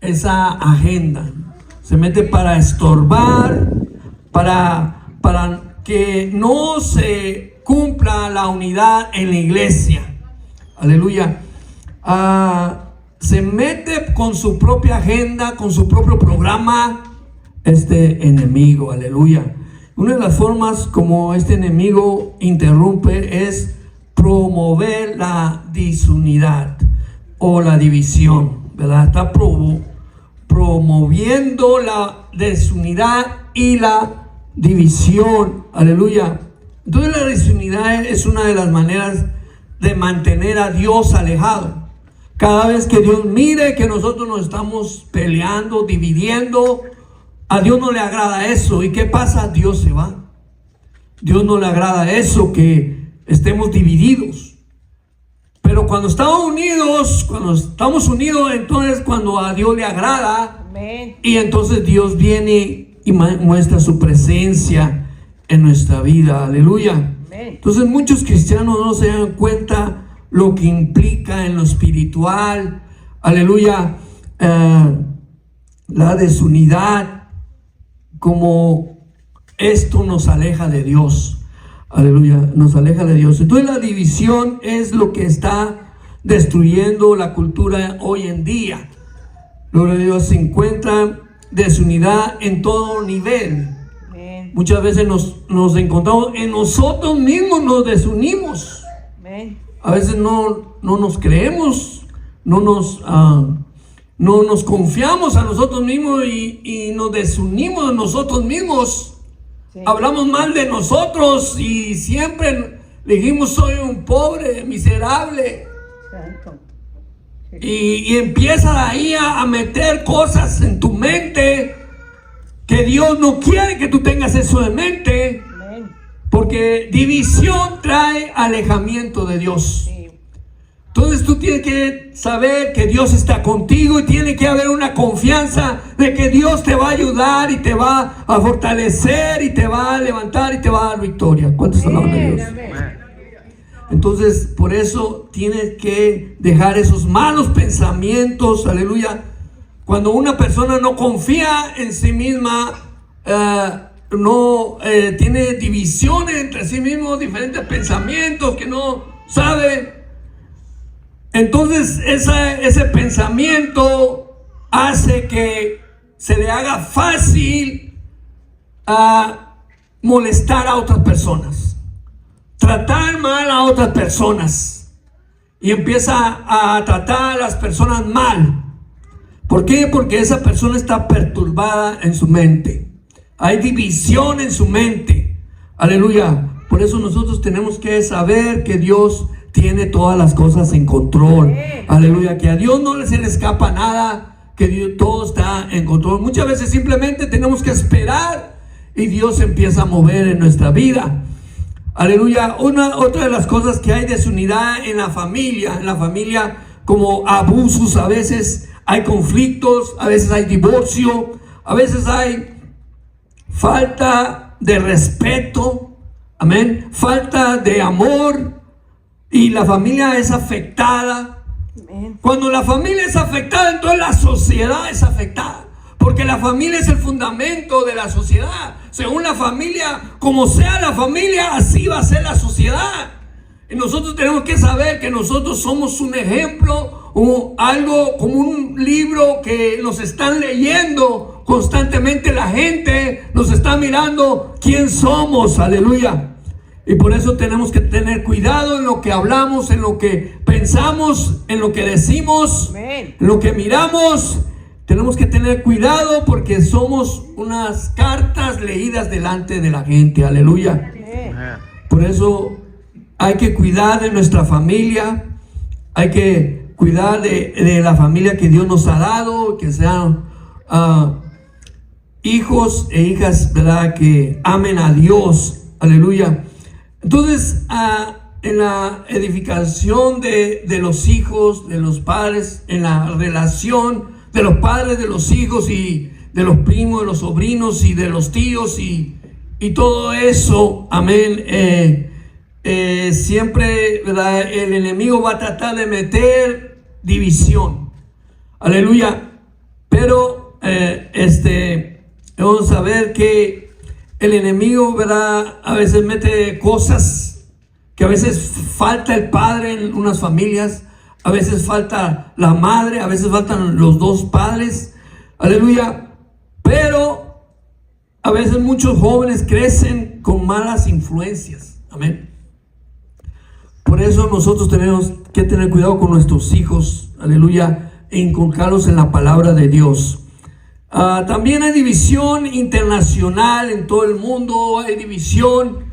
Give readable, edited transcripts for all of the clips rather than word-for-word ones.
esa agenda. Se mete para estorbar, para que no se cumpla la unidad en la iglesia. Aleluya. Se mete con su propia agenda, con su propio programa, este enemigo. Aleluya. Una de las formas como este enemigo interrumpe es promover la disunidad o la división, ¿verdad? Está promoviendo la desunidad y la división. Aleluya. Entonces la desunidad es una de las maneras de mantener a Dios alejado. Cada vez que Dios mire que nosotros nos estamos peleando, dividiendo, a Dios no le agrada eso. ¿Y qué pasa? Dios se va. Dios no le agrada eso, que estemos divididos. Pero cuando estamos unidos, entonces cuando a Dios le agrada, amén. Y entonces Dios viene y muestra su presencia en nuestra vida. Aleluya. Amén. Entonces muchos cristianos no se dan cuenta lo que implica en lo espiritual. Aleluya. La desunidad, como esto nos aleja de Dios. Aleluya, nos aleja de Dios. Entonces la división es lo que está destruyendo la cultura hoy en día. Gloria a Dios, se encuentra desunidad en todo nivel. Amén. Muchas veces nos encontramos en nosotros mismos, nos desunimos. Amén. A veces no nos creemos, no nos confiamos a nosotros mismos y nos desunimos de nosotros mismos. Sí. Hablamos mal de nosotros y siempre le dijimos: soy un pobre, miserable. Sí. Y empieza ahí a meter cosas en tu mente que Dios no quiere que tú tengas eso en mente. Amén. Porque división trae alejamiento de Dios. Sí. Entonces tú tienes que saber que Dios está contigo y tiene que haber una confianza de que Dios te va a ayudar y te va a fortalecer y te va a levantar y te va a dar victoria. ¿Cuántos alaban a Dios? Entonces por eso tienes que dejar esos malos pensamientos. Aleluya. Cuando una persona no confía en sí misma, tiene divisiones entre sí mismo, diferentes pensamientos que no sabe. Entonces ese pensamiento hace que se le haga fácil molestar a otras personas, tratar mal a otras personas, y empieza a tratar a las personas mal. ¿Por qué? Porque esa persona está perturbada en su mente. Hay división en su mente. Aleluya. Por eso nosotros tenemos que saber que Dios tiene todas las cosas en control. Aleluya. Que a Dios no se le escapa nada, que Dios, todo está en control. Muchas veces simplemente tenemos que esperar y Dios empieza a mover en nuestra vida. Aleluya. Otra de las cosas que hay desunidad en la familia, como abusos, a veces hay conflictos, a veces hay divorcio, a veces hay falta de respeto, amén, falta de amor, y la familia es afectada. Amén. Cuando la familia es afectada, entonces la sociedad es afectada, porque la familia es el fundamento de la sociedad. Según la familia, como sea la familia, así va a ser la sociedad. Y nosotros tenemos que saber que nosotros somos un ejemplo, algo como un libro que nos están leyendo constantemente. La gente nos está mirando quién somos. Aleluya. Y por eso tenemos que tener cuidado en lo que hablamos, en lo que pensamos, en lo que decimos, en lo que miramos. Tenemos que tener cuidado porque somos unas cartas leídas delante de la gente. Aleluya. Por eso hay que cuidar de nuestra familia, hay que cuidar de la familia que Dios nos ha dado, que sean hijos e hijas, ¿verdad?, que amen a Dios. Aleluya. Entonces, en la edificación de los hijos, de los padres, en la relación de los padres, de los hijos y de los primos, de los sobrinos y de los tíos y todo eso, amén. Siempre, ¿verdad?, el enemigo va a tratar de meter división. Aleluya. Pero vamos a ver que el enemigo, ¿verdad?, a veces mete cosas, que a veces falta el padre en unas familias, a veces falta la madre, a veces faltan los dos padres, aleluya. Pero a veces muchos jóvenes crecen con malas influencias, amén. Por eso nosotros tenemos que tener cuidado con nuestros hijos, aleluya, e inculcarlos en la palabra de Dios. También hay división internacional en todo el mundo, hay división,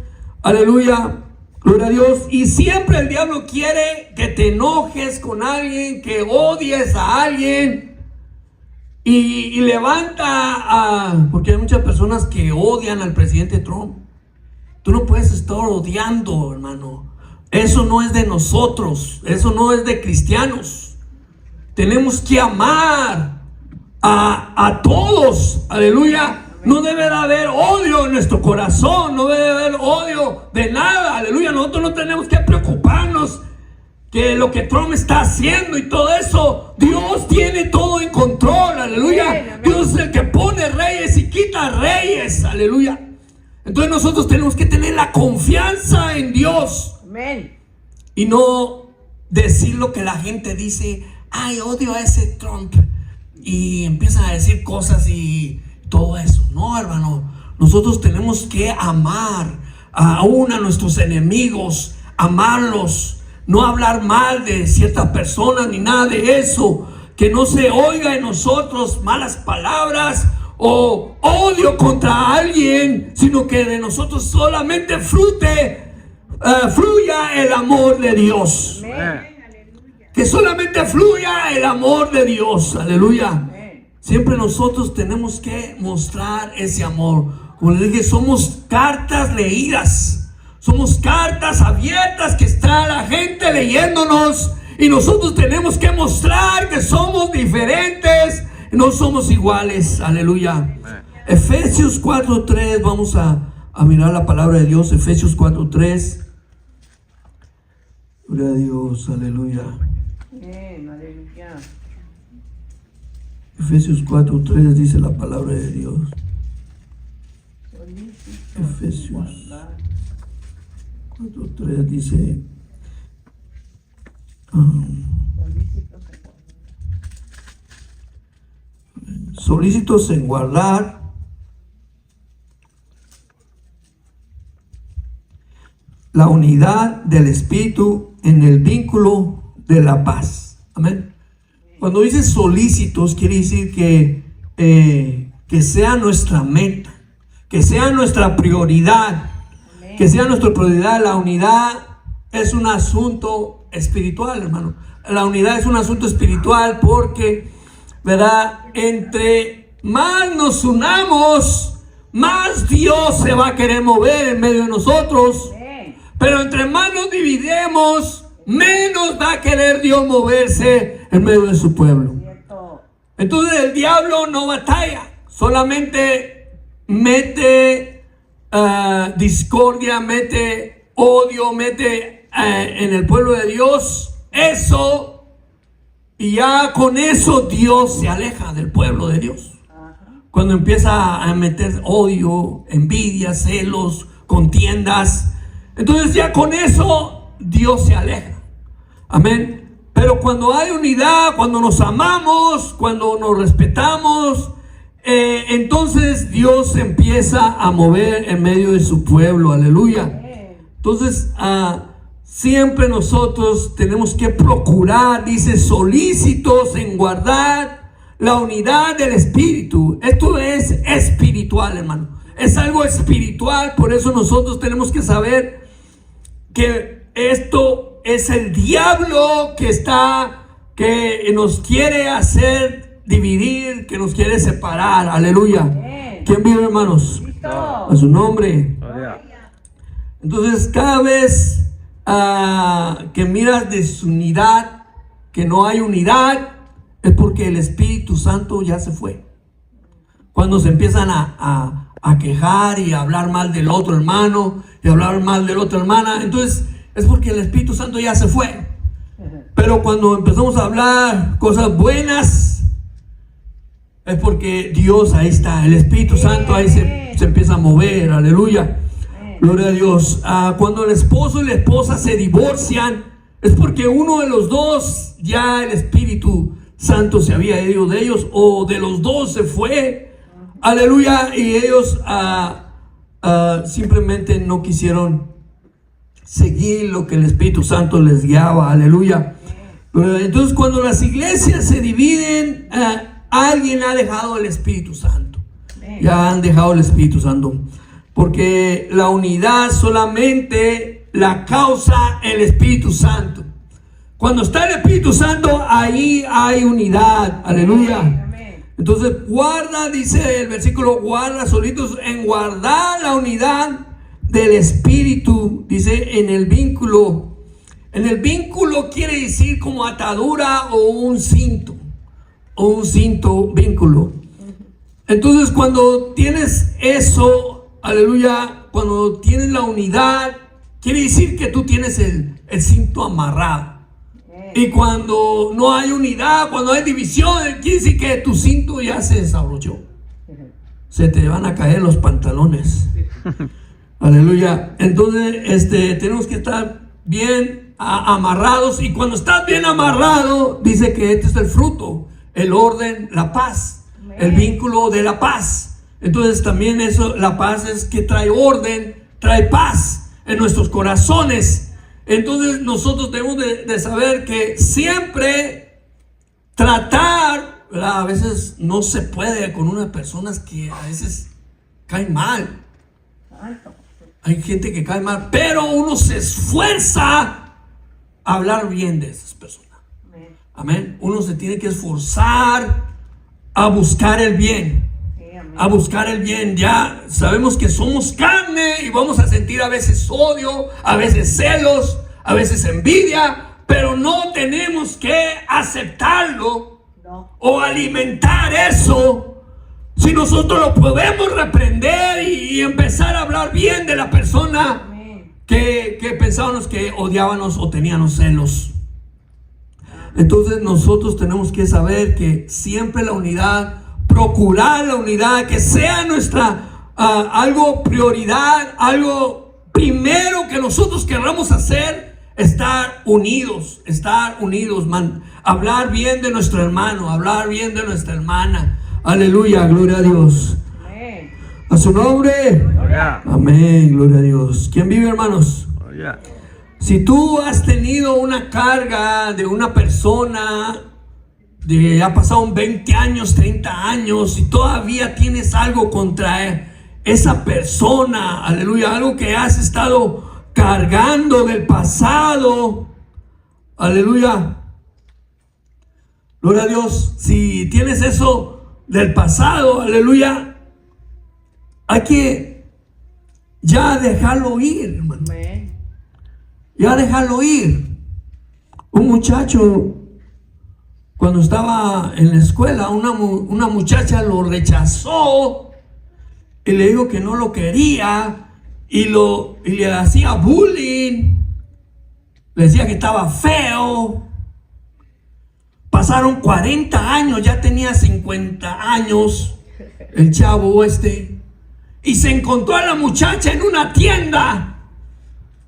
aleluya, gloria a Dios. Y siempre el diablo quiere que te enojes con alguien, que odies a alguien, y levanta porque hay muchas personas que odian al presidente Trump. Tú no puedes estar odiando, hermano. Eso no es de nosotros, eso no es de cristianos. Tenemos que amar a todos, aleluya. No debe de haber odio en nuestro corazón, no debe de haber odio de nada, aleluya. Nosotros no tenemos que preocuparnos que lo que Trump está haciendo y todo eso. Dios tiene todo en control, aleluya. Dios es el que pone reyes y quita reyes, aleluya. Entonces nosotros tenemos que tener la confianza en Dios. Amén. Y no decir lo que la gente dice. Ay, odio a ese Trump, y empiezan a decir cosas y todo eso. No, hermano, nosotros tenemos que amar aún a nuestros enemigos, amarlos, no hablar mal de ciertas personas ni nada de eso. Que no se oiga en nosotros malas palabras o odio contra alguien, sino que de nosotros solamente fluya el amor de Dios. Amén. Que solamente fluya el amor de Dios, aleluya. Siempre nosotros tenemos que mostrar ese amor. Como les dije, somos cartas leídas, somos cartas abiertas que está la gente leyéndonos, y nosotros tenemos que mostrar que somos diferentes, no somos iguales, aleluya. Efesios 4:3, vamos a mirar la palabra de Dios. Efesios 4:3. Gloria a Dios, aleluya. Aleluya. Efesios 4:3 dice la palabra de Dios. Efesios 4:3 dice: solícitos en guardar la unidad del Espíritu en el vínculo de la paz. Amén. Cuando dice solícitos, quiere decir que sea nuestra meta, que sea nuestra prioridad. Amén. Que sea nuestra prioridad. La unidad es un asunto espiritual, hermano. La unidad es un asunto espiritual porque, ¿verdad?, entre más nos unamos, más Dios se va a querer mover en medio de nosotros. Amén. Pero entre más nos dividimos, menos va a querer Dios moverse en medio de su pueblo. Entonces el diablo no batalla, solamente mete discordia, mete odio, mete en el pueblo de Dios eso, y ya con eso Dios se aleja del pueblo de Dios. Cuando empieza a meter odio, envidia, celos, contiendas, entonces ya con eso Dios se aleja. Amén. Pero cuando hay unidad, cuando nos amamos, cuando nos respetamos, entonces Dios empieza a mover en medio de su pueblo. Aleluya. Entonces siempre nosotros tenemos que procurar, dice, solícitos en guardar la unidad del Espíritu. Esto es espiritual, hermano. Es algo espiritual. Por eso nosotros tenemos que saber que esto es el diablo que nos quiere hacer dividir, que nos quiere separar. Aleluya. ¿Quién vive, hermanos? A su nombre. Entonces, cada vez que miras desunidad, que no hay unidad, es porque el Espíritu Santo ya se fue. Cuando se empiezan a quejar y a hablar mal del otro hermano y a hablar mal de la otra hermana, entonces es porque el Espíritu Santo ya se fue. Pero cuando empezamos a hablar cosas buenas, es porque Dios ahí está, el Espíritu Santo ahí se empieza a mover, aleluya. Gloria a Dios. Cuando el esposo y la esposa se divorcian, es porque uno de los dos, ya el Espíritu Santo se había ido de ellos, o de los dos se fue, aleluya, y ellos simplemente no quisieron seguir lo que el Espíritu Santo les guiaba, aleluya. Entonces, cuando las iglesias se dividen, alguien ha dejado el Espíritu Santo. Ya han dejado el Espíritu Santo. Porque la unidad solamente la causa el Espíritu Santo. Cuando está el Espíritu Santo, ahí hay unidad. Aleluya. Entonces, guarda, dice el versículo, guarda solitos en guardar la unidad del Espíritu. Dice en el vínculo. En el vínculo quiere decir como atadura o un cinto. O un cinto, vínculo. Entonces, cuando tienes eso, aleluya, cuando tienes la unidad, quiere decir que tú tienes el cinto amarrado. Y cuando no hay unidad, cuando hay división, quiere decir que tu cinto ya se desabrochó. Se te van a caer los pantalones. Aleluya. Entonces, tenemos que estar bien amarrados. Y cuando estás bien amarrado, dice que este es el fruto, el orden, la paz, el vínculo de la paz. Entonces también eso, la paz es que trae orden, trae paz en nuestros corazones. Entonces nosotros debemos de saber que siempre tratar, ¿verdad? A veces no se puede con unas personas que a veces caen mal. Hay gente que cae mal, pero uno se esfuerza a hablar bien de esas personas. Amén. Uno se tiene que esforzar a buscar el bien. A buscar el bien. Ya sabemos que somos carne y vamos a sentir a veces odio, a veces celos, a veces envidia, pero no tenemos que aceptarlo o alimentar eso. Si nosotros lo podemos reprender y empezar a hablar bien de la persona que pensábamos que odiábamos o teníamos celos. Entonces nosotros tenemos que saber que siempre la unidad, procurar la unidad, que sea nuestra algo prioridad, algo primero que nosotros queramos hacer, estar unidos, hablar bien de nuestro hermano, hablar bien de nuestra hermana. Aleluya, gloria a Dios. A su nombre. Gloria. Amén, gloria a Dios. ¿Quién vive, hermanos? Gloria. Si tú has tenido una carga de una persona, ha pasado 20 años, 30 años, y todavía tienes algo contra esa persona, aleluya, algo que has estado cargando del pasado, aleluya, gloria a Dios. Si tienes eso del pasado, aleluya, hay que ya dejarlo ir, hermano. Ya dejarlo ir. Un muchacho, cuando estaba en la escuela, una muchacha lo rechazó y le dijo que no lo quería y le hacía bullying, le decía que estaba feo. Pasaron 40 años, ya tenía 50 años el chavo y se encontró a la muchacha en una tienda,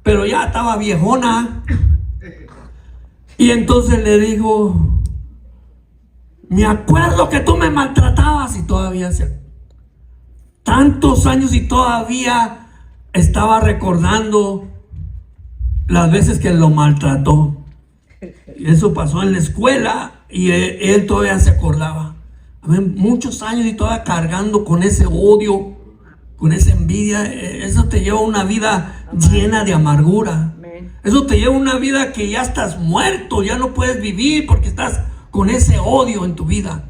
pero ya estaba viejona. Y entonces le dijo: me acuerdo que tú me maltratabas, y todavía hace tantos años y todavía estaba recordando las veces que lo maltrató. Y eso pasó en la escuela y él todavía se acordaba. Muchos años y todavía cargando con ese odio, con esa envidia. Eso te lleva a una vida llena de amargura. Eso te lleva a una vida que ya estás muerto, ya no puedes vivir porque estás con ese odio en tu vida.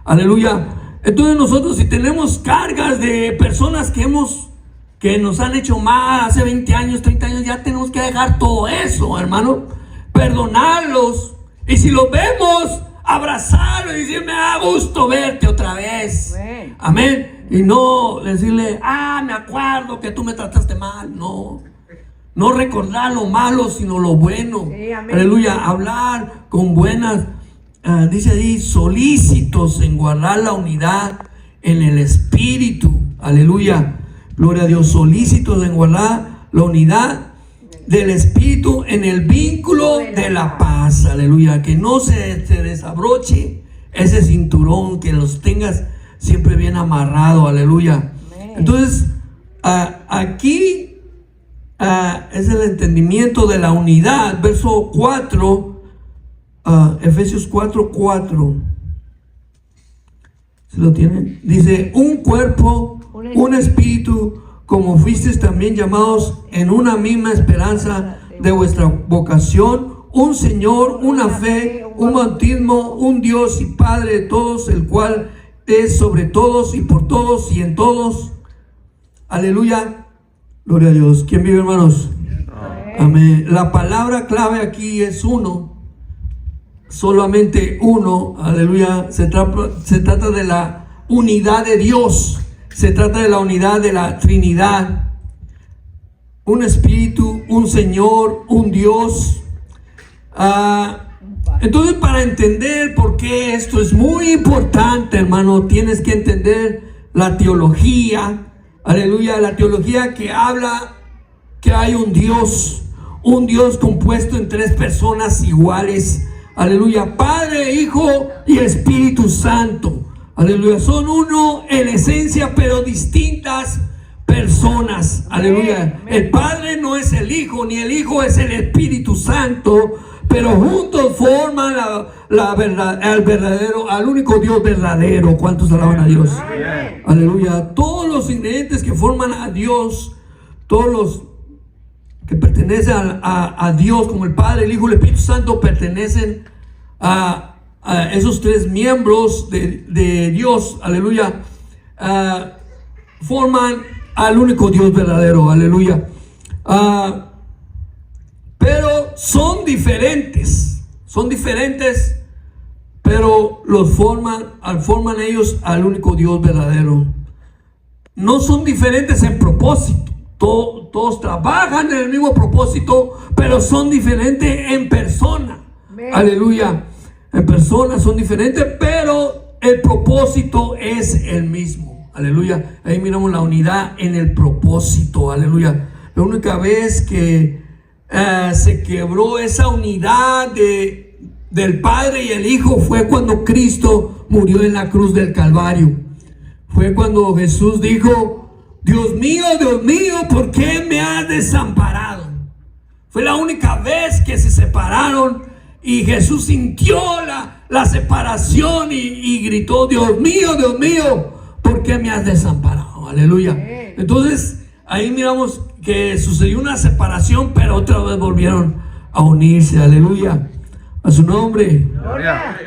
Aleluya. Entonces nosotros, si tenemos cargas de personas que nos han hecho mal hace 20 años, 30 años, ya tenemos que dejar todo eso, hermano. Perdonarlos. Y si los vemos, abrazarlos y decir: me da gusto verte otra vez. Amén. Y no decirle: me acuerdo que tú me trataste mal. No recordar lo malo, sino lo bueno. Sí, aleluya. Hablar con buenas dice ahí, solícitos en guardar la unidad en el Espíritu. Aleluya. Gloria a Dios. Solícitos en guardar la unidad del Espíritu en el vínculo de la paz. Aleluya. Que no se desabroche ese cinturón, que los tengas siempre bien amarrado. Aleluya. Entonces, aquí es el entendimiento de la unidad. Verso 4. Efesios 4:4. ¿Se lo tienen? Dice: un cuerpo, un espíritu, como fuisteis también llamados en una misma esperanza de vuestra vocación, un Señor, una fe, un bautismo, un Dios y Padre de todos, el cual es sobre todos y por todos y en todos. Aleluya. Gloria a Dios. ¿Quién vive, hermanos? Amén. La palabra clave aquí es uno. Solamente uno. Aleluya. Se trata de la unidad de Dios. Se trata de la unidad de la Trinidad. Un espíritu, un Señor, un Dios. Entonces, para entender por qué esto es muy importante, hermano, tienes que entender la teología. Aleluya. La teología que habla que hay un Dios compuesto en tres personas iguales. Aleluya. Padre, Hijo y Espíritu Santo. Aleluya. Son uno en esencia, pero distintas personas. Aleluya. El Padre no es el Hijo, ni el Hijo es el Espíritu Santo, pero juntos forman la verdad, al único Dios verdadero. ¿Cuántos alaban a Dios? Aleluya. Todos los ingredientes que forman a Dios, todos los que pertenecen a Dios, como el Padre, el Hijo y el Espíritu Santo, pertenecen a esos tres miembros de Dios. Aleluya. Forman al único Dios verdadero. Aleluya. Pero son diferentes, pero forman ellos al único Dios verdadero. No son diferentes en propósito. Todos trabajan en el mismo propósito, pero son diferentes en persona. Aleluya. En persona son diferentes, pero el propósito es el mismo. Aleluya. Ahí miramos la unidad en el propósito. Aleluya. La única vez que se quebró esa unidad del Padre y el Hijo fue cuando Cristo murió en la cruz del Calvario. Fue cuando Jesús dijo: Dios mío, ¿por qué me has desamparado? Fue la única vez que se separaron y Jesús sintió la separación y gritó: Dios mío, ¿por qué me has desamparado? Aleluya. Entonces ahí miramos que sucedió una separación, pero otra vez volvieron a unirse. Aleluya. A su nombre. Gloria.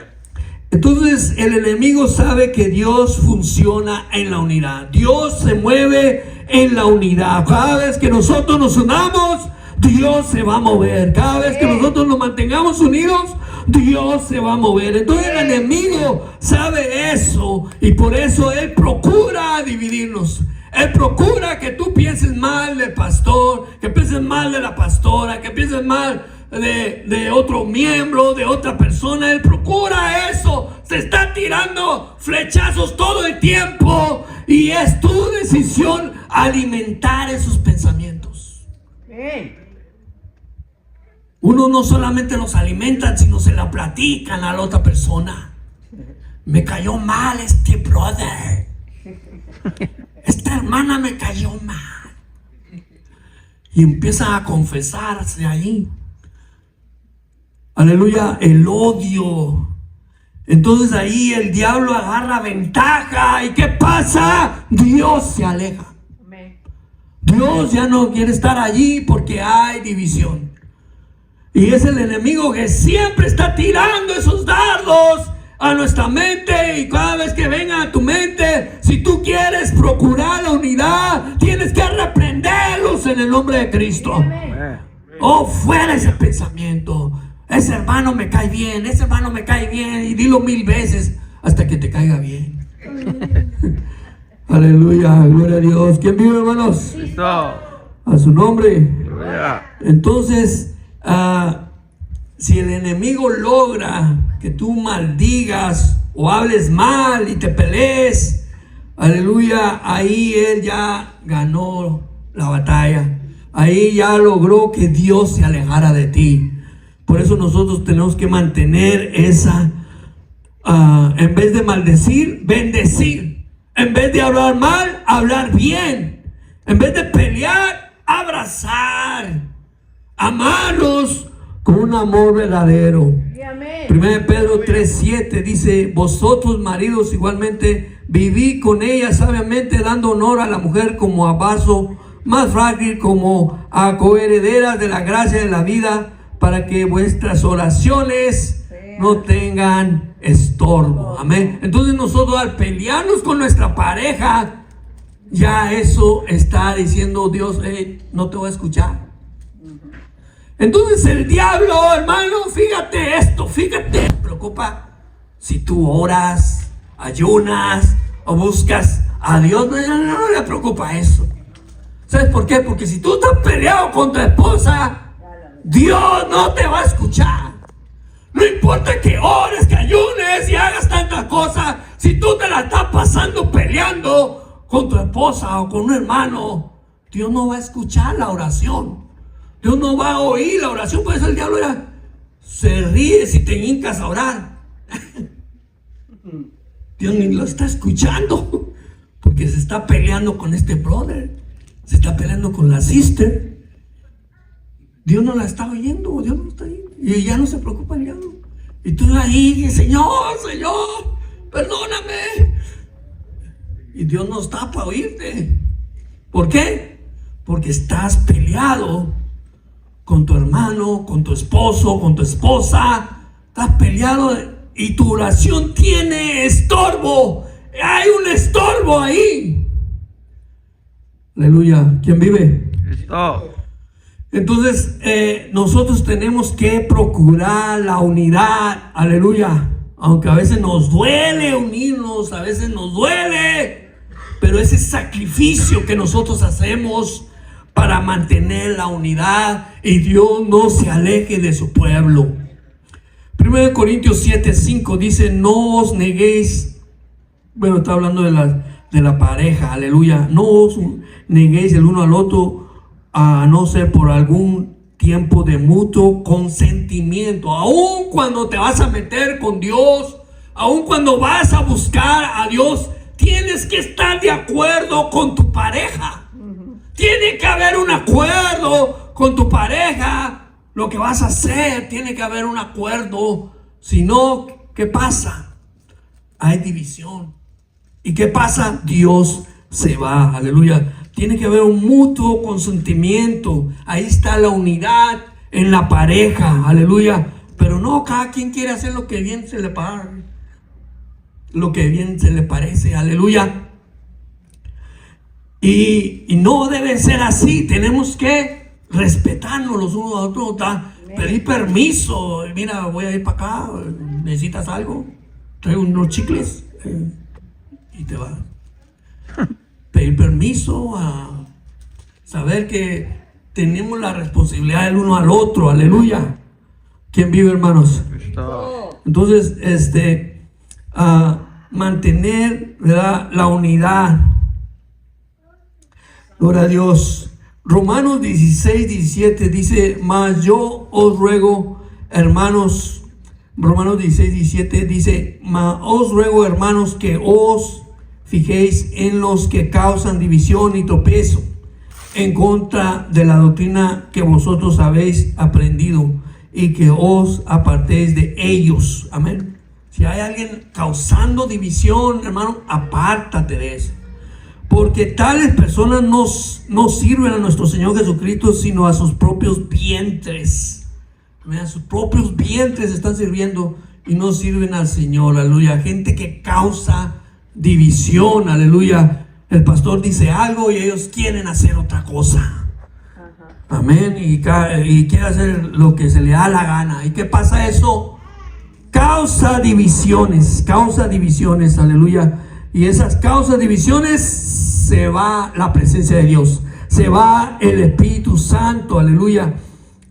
Entonces el enemigo sabe que Dios funciona en la unidad. Dios se mueve en la unidad. Cada vez que nosotros nos unamos, Dios se va a mover. Cada vez que nosotros nos mantengamos unidos, Dios se va a mover. Entonces el enemigo sabe eso, y por eso él procura dividirnos. Él procura que tú pienses mal del pastor, que pienses mal de la pastora, que pienses mal de otro miembro, de otra persona. Él procura eso. Se está tirando flechazos todo el tiempo, y es tu decisión alimentar esos pensamientos. Uno no solamente los alimenta, sino se la platican a la otra persona. Me cayó mal este brother, esta hermana me cayó mal, y empiezan a confesarse ahí. Aleluya. El odio. Entonces ahí el diablo agarra ventaja. ¿Y qué pasa? Dios se aleja. Dios ya no quiere estar allí porque hay división. Y es el enemigo que siempre está tirando esos dardos a nuestra mente. Y cada vez que venga a tu mente, si tú quieres procurar la unidad, tienes que reprenderlos en el nombre de Cristo. Oh, fuera ese pensamiento. Ese hermano me cae bien, y dilo 1000 veces hasta que te caiga bien. Aleluya, gloria a Dios. ¿Quién vive, hermanos? A su nombre. Entonces, si el enemigo logra que tú maldigas o hables mal y te pelees, aleluya, ahí él ya ganó la batalla. Ahí ya logró que Dios se alejara de ti. Por eso nosotros tenemos que mantener esa, en vez de maldecir, bendecir. En vez de hablar mal, hablar bien. En vez de pelear, abrazar, amarlos con un amor verdadero. 1 Pedro 3:7 dice: vosotros maridos igualmente vivid con ella sabiamente, dando honor a la mujer como a vaso más frágil, como a coherederas de la gracia de la vida, para que vuestras oraciones no tengan estorbo. Amén. Entonces nosotros, al pelearnos con nuestra pareja, ya eso está diciendo Dios: no te voy a escuchar. Entonces el diablo, hermano, fíjate esto, fíjate, preocupa si tú oras, ayunas o buscas a Dios. No le preocupa eso. ¿Sabes por qué? Porque si tú estás peleado con tu esposa, Dios no te va a escuchar. No importa que ores, que ayunes y hagas tantas cosas, si tú te la estás pasando peleando con tu esposa o con un hermano, Dios no va a escuchar la oración. Dios no va a oír la oración. Por eso el diablo se ríe si te hincas a orar. Dios ni lo está escuchando, porque se está peleando con este brother, se está peleando con la sister. Dios no la está oyendo, Dios no la está oyendo, y ya no se preocupa el diablo. Y tú ahí, Señor, perdóname. Y Dios no está para oírte. ¿Por qué? Porque estás peleado con tu hermano, con tu esposo, con tu esposa. Estás peleado y tu oración tiene estorbo. Hay un estorbo ahí. Aleluya. ¿Quién vive? Cristo. Entonces nosotros tenemos que procurar la unidad. Aleluya. Aunque a veces nos duele unirnos, a veces nos duele, pero ese sacrificio que nosotros hacemos para mantener la unidad y Dios no se aleje de su pueblo. 1 Corintios 7:5 dice: no os neguéis. Bueno, está hablando de la pareja, aleluya. No os neguéis el uno al otro, a no ser por algún tiempo de mutuo consentimiento. Aun cuando te vas a meter con Dios, aun cuando vas a buscar a Dios, tienes que estar de acuerdo con tu pareja. Tiene que haber un acuerdo con tu pareja. Lo que vas a hacer, tiene que haber un acuerdo. Si no, ¿qué pasa? Hay división. ¿Y qué pasa? Dios se va. Aleluya. Tiene que haber un mutuo consentimiento. Ahí está la unidad en la pareja. Aleluya. Pero no, cada quien quiere hacer lo que bien se le parece. Lo que bien se le parece. Aleluya. Y no debe ser así. Tenemos que respetarnos los unos a los otros. Pedir permiso. Mira, voy a ir para acá. ¿Necesitas algo? Traigo unos chicles. Y te va. Pedir permiso, a saber que tenemos la responsabilidad del uno al otro. Aleluya. ¿Quién vive, hermanos? Entonces, mantener, ¿verdad?, la unidad. Gloria a Dios. Romanos 16:17 dice: mas yo os ruego, hermanos. Romanos 16:17 dice: mas os ruego, hermanos, que os fijéis en los que causan división y tropiezo en contra de la doctrina que vosotros habéis aprendido, y que os apartéis de ellos. Amén. Si hay alguien causando división, hermano, apártate de eso. Porque tales personas no sirven a nuestro Señor Jesucristo, sino a sus propios vientres. A sus propios vientres están sirviendo y no sirven al Señor. Aleluya. Gente que causa división. Aleluya. El pastor dice algo y ellos quieren hacer otra cosa. Amén. Y quiere hacer lo que se le da la gana. ¿Y qué pasa eso? Causa divisiones. Causa divisiones. Aleluya. Y esas causas divisiones, se va la presencia de Dios, se va el Espíritu Santo. Aleluya.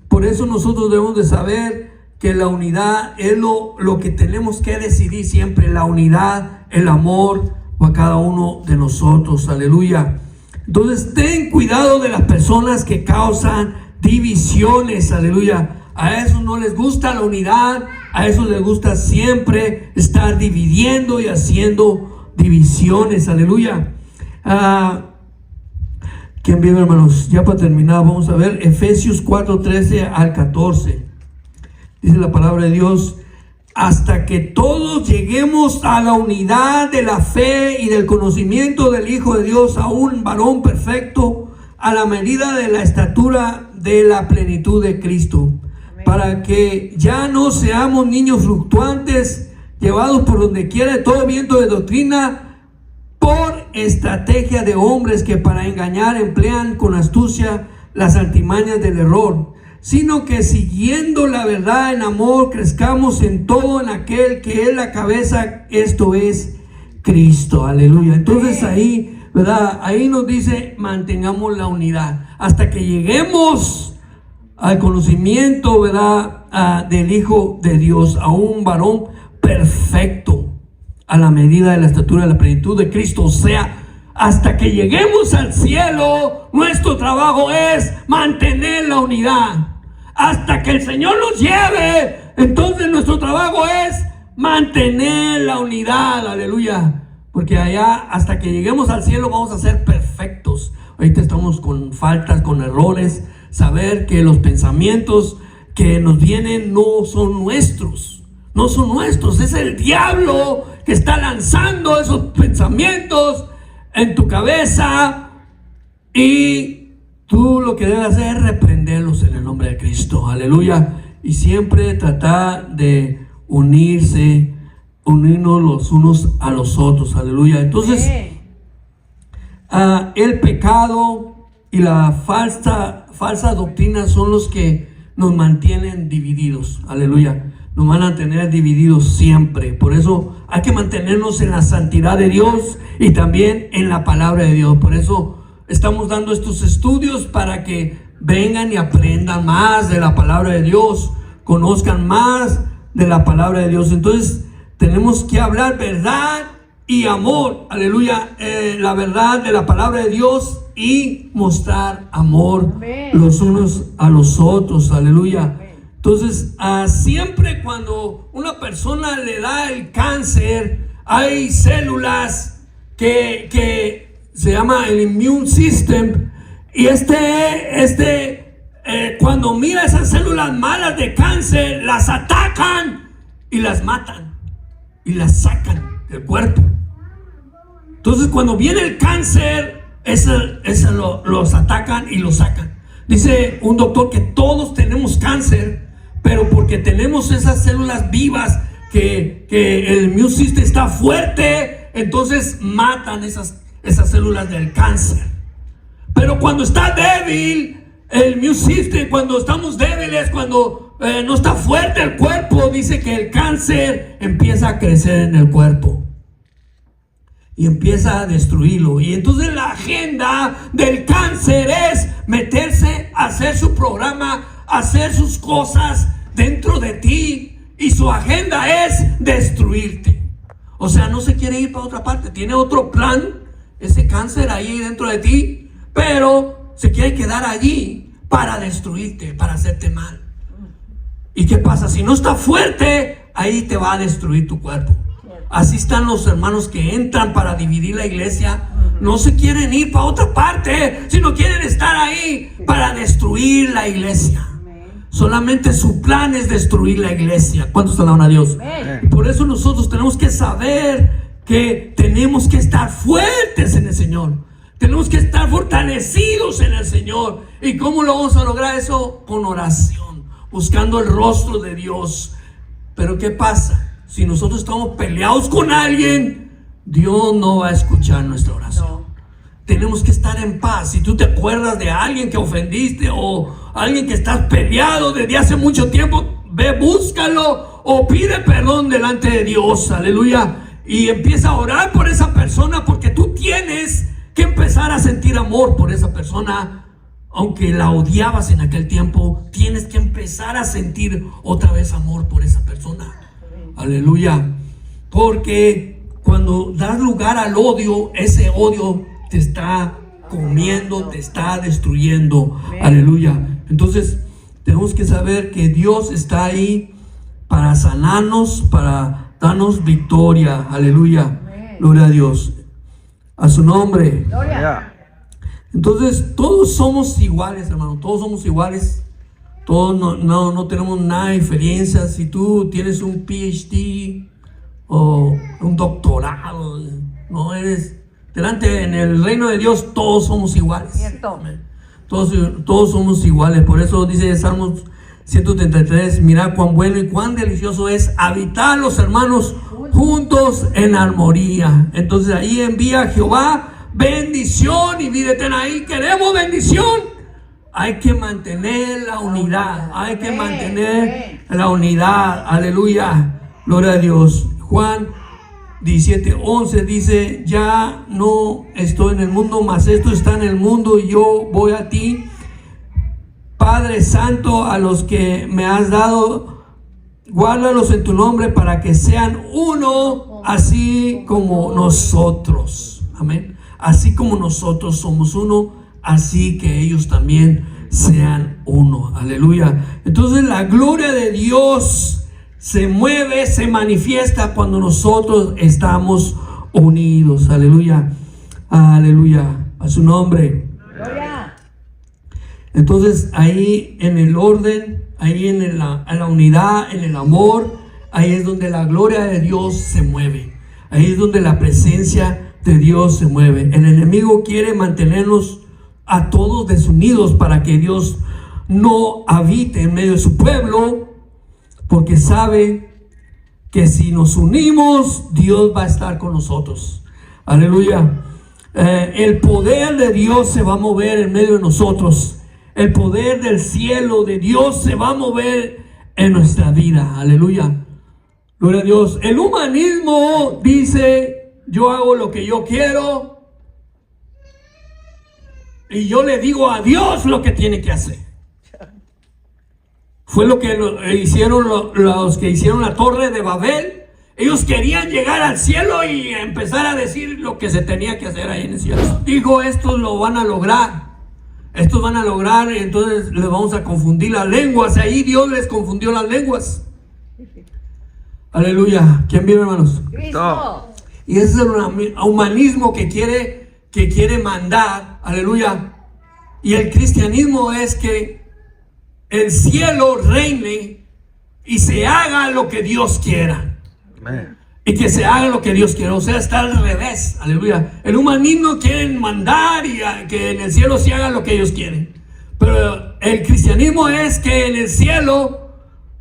Por eso nosotros debemos de saber que la unidad es lo que tenemos que decidir siempre, la unidad, el amor a cada uno de nosotros, aleluya. Entonces ten cuidado de las personas que causan divisiones, aleluya. A eso no les gusta la unidad, a eso les gusta siempre estar dividiendo y haciendo divisiones, aleluya. ¿Quién vive, hermanos? Ya para terminar, vamos a ver Efesios 4:13 al 14. Dice la palabra de Dios: hasta que todos lleguemos a la unidad de la fe y del conocimiento del Hijo de Dios, a un varón perfecto, a la medida de la estatura de la plenitud de Cristo. Amén. Para que ya no seamos niños fluctuantes, llevados por donde quiera de todo viento de doctrina, por estrategia de hombres que para engañar emplean con astucia las artimañas del error, sino que siguiendo la verdad en amor crezcamos en todo en aquel que es la cabeza, esto es Cristo, aleluya. Entonces ahí, ¿verdad? Ahí nos dice, mantengamos la unidad hasta que lleguemos al conocimiento, ¿verdad? Del Hijo de Dios, a un varón perfecto, a la medida de la estatura de la plenitud de Cristo. O sea, hasta que lleguemos al cielo, nuestro trabajo es mantener la unidad. Hasta que el Señor nos lleve, entonces nuestro trabajo es mantener la unidad, aleluya. Porque allá, hasta que lleguemos al cielo, vamos a ser perfectos. Ahorita estamos con faltas, con errores. Saber que los pensamientos que nos vienen no son nuestros. No son nuestros, es el diablo que está lanzando esos pensamientos en tu cabeza, y tú lo que debes hacer es reprenderlos en el nombre de Cristo, aleluya. Y siempre tratar de unirnos los unos a los otros, aleluya. Entonces, el pecado y la falsa doctrina son los que nos mantienen divididos, aleluya. Nos van a tener divididos siempre. Por eso hay que mantenernos en la santidad de Dios y también en la palabra de Dios. Por eso estamos dando estos estudios, para que vengan y aprendan más de la palabra de Dios, conozcan más de la palabra de Dios. Entonces tenemos que hablar verdad y amor, aleluya, la verdad de la palabra de Dios, y mostrar amor, amén, los unos a los otros, aleluya. Amén. Entonces, siempre cuando una persona le da el cáncer, hay células que se llama el immune system, y cuando mira esas células malas de cáncer, las atacan y las matan y las sacan del cuerpo. Entonces, cuando viene el cáncer, los atacan y los sacan. Dice un doctor que todos tenemos cáncer, pero porque tenemos esas células vivas, que el immune system está fuerte, entonces matan esas células del cáncer. Pero cuando está débil el immune system, cuando estamos débiles, cuando no está fuerte el cuerpo, dice que el cáncer empieza a crecer en el cuerpo y empieza a destruirlo. Y entonces la agenda del cáncer es meterse a hacer su programa, hacer sus cosas dentro de ti, y su agenda es destruirte. O sea, no se quiere ir para otra parte, tiene otro plan, ese cáncer ahí dentro de ti, pero se quiere quedar allí para destruirte, para hacerte mal. ¿Y qué pasa? Si no está fuerte, ahí te va a destruir tu cuerpo. Así están los hermanos que entran para dividir la iglesia. No se quieren ir para otra parte, sino quieren estar ahí para destruir la iglesia. Solamente su plan es destruir la iglesia. ¿Cuántos alaban a Dios? Y por eso nosotros tenemos que saber que tenemos que estar fuertes en el Señor. Tenemos que estar fortalecidos en el Señor. ¿Y cómo lo vamos a lograr eso? Con oración, buscando el rostro de Dios. Pero ¿qué pasa? Si nosotros estamos peleados con alguien, Dios no va a escuchar nuestra oración. No. Tenemos que estar en paz. Si tú te acuerdas de alguien que ofendiste, o alguien que estás peleado desde hace mucho tiempo, ve, búscalo o pide perdón delante de Dios, aleluya, y empieza a orar por esa persona, porque tú tienes que empezar a sentir amor por esa persona. aunque la odiabas en aquel tiempo, tienes que empezar a sentir otra vez amor por esa persona. Aleluya. Porque cuando das lugar al odio, ese odio te está comiendo, te está destruyendo. Aleluya. Entonces tenemos que saber que Dios está ahí para sanarnos, para darnos victoria. Aleluya. Gloria a Dios. A su nombre. Gloria. Entonces todos somos iguales, hermano. Todos somos iguales. Todos no tenemos nada de diferencia. Si tú tienes un PhD o un doctorado, no eres delante en el reino de Dios. Todos somos iguales. Cierto. Todos somos iguales. Por eso dice Salmos 133: mirad cuán bueno y cuán delicioso es habitar los hermanos juntos en armonía. Entonces ahí envía Jehová bendición y vida eterna. Ahí queremos bendición. Hay que mantener la unidad. Hay que mantener la unidad. Aleluya. Gloria a Dios. Juan 17:11 dice: ya no estoy en el mundo, mas esto está en el mundo, y yo voy a ti. Padre Santo, a los que me has dado, guárdalos en tu nombre para que sean uno, así como nosotros. Amén. Así como nosotros somos uno, así que ellos también sean uno. Aleluya. Entonces la gloria de Dios se mueve, se manifiesta cuando nosotros estamos unidos. Aleluya. Aleluya. A su nombre. Gloria. Entonces ahí en el orden, ahí en la unidad, en el amor, ahí es donde la gloria de Dios se mueve. Ahí es donde la presencia de Dios se mueve. El enemigo quiere mantenernos a todos desunidos para que Dios no habite en medio de su pueblo, porque sabe que si nos unimos, Dios va a estar con nosotros. Aleluya. El poder de Dios se va a mover en medio de nosotros. El poder del cielo de Dios se va a mover en nuestra vida. Aleluya. Gloria a Dios. El humanismo dice: yo hago lo que yo quiero y yo le digo a Dios lo que tiene que hacer. Fue lo que hicieron los que hicieron la torre de Babel. Ellos querían llegar al cielo y empezar a decir lo que se tenía que hacer ahí en el cielo. Dijo: estos lo van a lograr. Estos van a lograr, y entonces les vamos a confundir las lenguas. Ahí Dios les confundió las lenguas. Aleluya. ¿Quién vive, hermanos? Cristo. Y ese es el humanismo que quiere mandar. Aleluya. Y el cristianismo es que el cielo reine y se haga lo que Dios quiera. Amén. Y que se haga lo que Dios quiere. O sea, está al revés. Aleluya. El humanismo quiere mandar y que en el cielo se haga lo que ellos quieren. Pero el cristianismo es que en el cielo,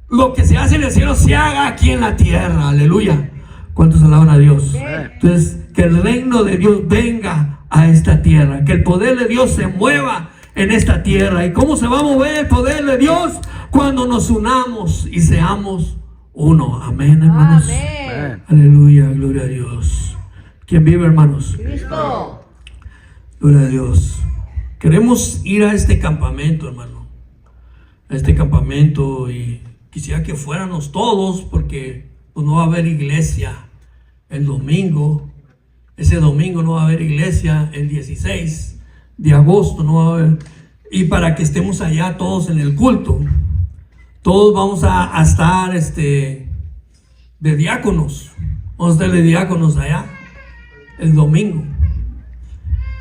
lo que se hace en el cielo se haga aquí en la tierra. Aleluya. ¿Cuántos alaban a Dios? Entonces, que el reino de Dios venga a esta tierra. Que el poder de Dios se mueva en esta tierra. ¿Y cómo se va a mover el poder de Dios? Cuando nos unamos y seamos uno. Amén, hermanos. Amén. Aleluya, gloria a Dios. ¿Quién vive, hermanos? Cristo. Gloria a Dios. Queremos ir a este campamento, hermano. A este campamento, y quisiera que fuéramos todos, porque pues no va a haber iglesia el domingo. Ese domingo no va a haber iglesia. El 16 de agosto no va a haber. Y para que estemos allá todos en el culto. Todos vamos a estar de diáconos. Vamos a estar de diáconos allá el domingo.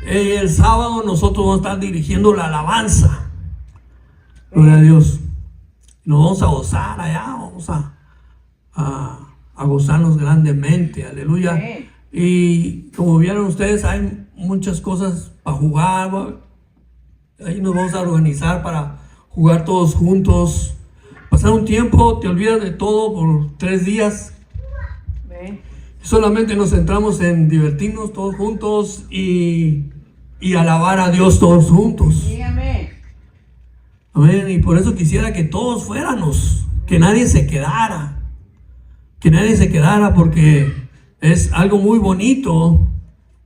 El sábado nosotros vamos a estar dirigiendo la alabanza. Gloria a Dios. Nos vamos a gozar allá. Vamos a gozarnos grandemente. Aleluya. Y como vieron ustedes, hay muchas cosas para jugar. Ahí nos vamos a organizar para jugar todos juntos. Pasar un tiempo, te olvidas de todo por 3 días. Solamente nos centramos en divertirnos todos juntos y alabar a Dios todos juntos. Dígame. Amén. Y por eso quisiera que todos fuéramos, que nadie se quedara. Que nadie se quedara, porque es algo muy bonito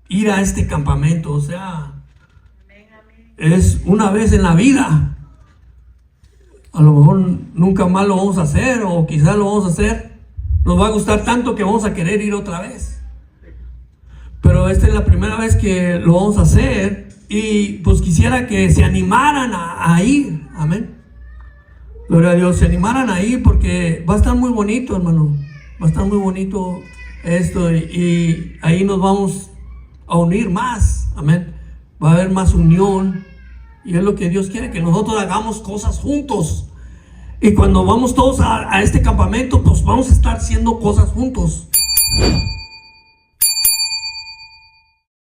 ir a este campamento. O sea, es una vez en la vida. A lo mejor nunca más lo vamos a hacer, o quizás lo vamos a hacer. Nos va a gustar tanto que vamos a querer ir otra vez. Pero esta es la primera vez que lo vamos a hacer, y pues quisiera que se animaran a ir. Amén. Gloria a Dios, se animaran a ir, porque va a estar muy bonito, hermano. Va a estar muy bonito esto, y ahí nos vamos a unir más. Amén. Va a haber más unión, y es lo que Dios quiere, que nosotros hagamos cosas juntos. Y cuando vamos todos a este campamento, pues vamos a estar haciendo cosas juntos.